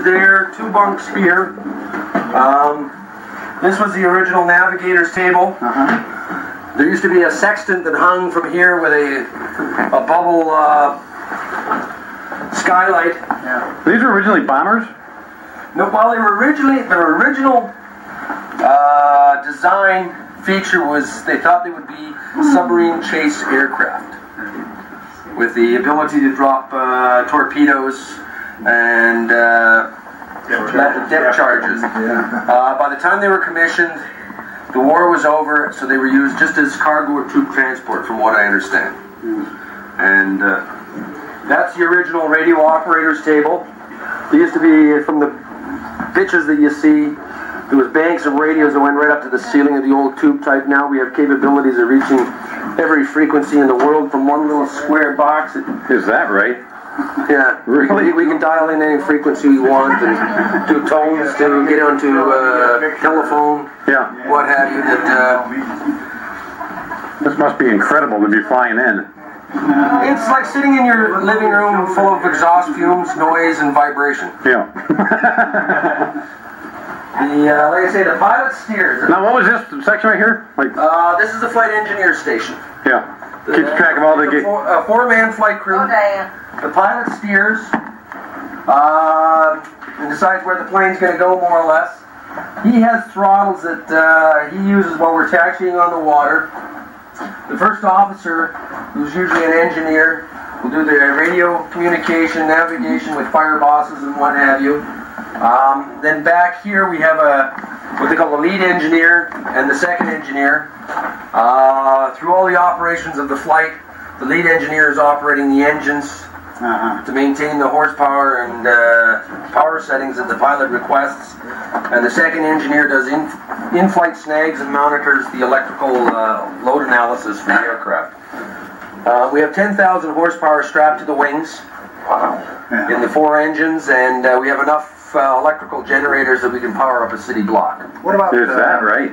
there, 2 bunks here. This was the original navigator's table. There used to be a sextant that hung from here with a bubble skylight. Yeah. These were originally bombers? No, well, their original design feature was they thought they would be submarine chase aircraft with the ability to drop torpedoes and depth charges. Yeah. By the time they were commissioned, the war was over, so they were used just as cargo or troop transport, from what I understand. And that's the original radio operator's table. There used to be, from the pictures that you see, there was banks of radios that went right up to the ceiling of the old tube type. Now we have capabilities of reaching every frequency in the world from one little square box. Is that right? Yeah, really? We can dial in any frequency we want and do tones to get onto telephone, what have you. This must be incredible to be flying in. It's like sitting in your living room full of exhaust fumes, noise, and vibration. Yeah. Like I say, the pilot steers. Now, what was this section right here? Like, this is the flight engineer station. Yeah. Keeps track of all the... A 4-man flight crew. The pilot steers and decides where the plane's going to go, more or less. He has throttles that he uses while we're taxiing on the water. The first officer, who's usually an engineer, will do the radio communication, navigation with fire bosses and what have you. Then back here we have what they call the lead engineer and the second engineer. Through all the operations of the flight, the lead engineer is operating the engines to maintain the horsepower and power settings that the pilot requests. And the second engineer does in-flight snags and monitors the electrical load analysis for the aircraft. We have 10,000 horsepower strapped to the wings in the 4 engines, and we have enough electrical generators that we can power up a city block. What about... Is that right?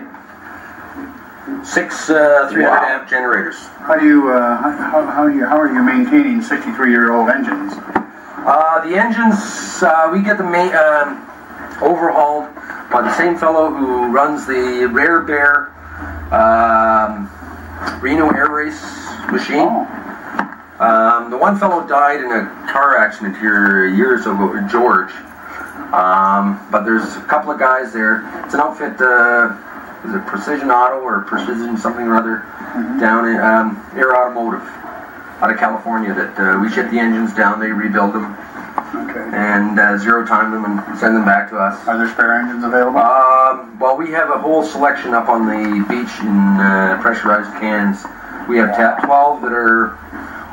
6 300 amp generators. How are you maintaining 63-year-old engines? The engines, we get them overhauled by the same fellow who runs the Rare Bear Reno Air Race machine. The one fellow died in a car accident here years ago, George. But there's a couple of guys there. It's an outfit, is it Precision Auto or Precision something or other, down in Air Automotive out of California that we ship the engines down, they rebuild them, and zero time them and send them back to us. Are there spare engines available? Well, we have a whole selection up on the beach in pressurized cans. We have 12 that are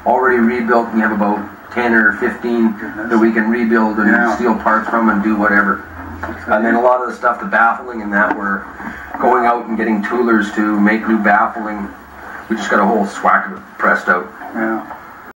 already rebuilt. We have about 10 or 15 that we can rebuild and steal parts from and do whatever. And then a lot of the stuff, the baffling and that, we're going out and getting toolers to make new baffling. We just got a whole swack of it pressed out. Yeah.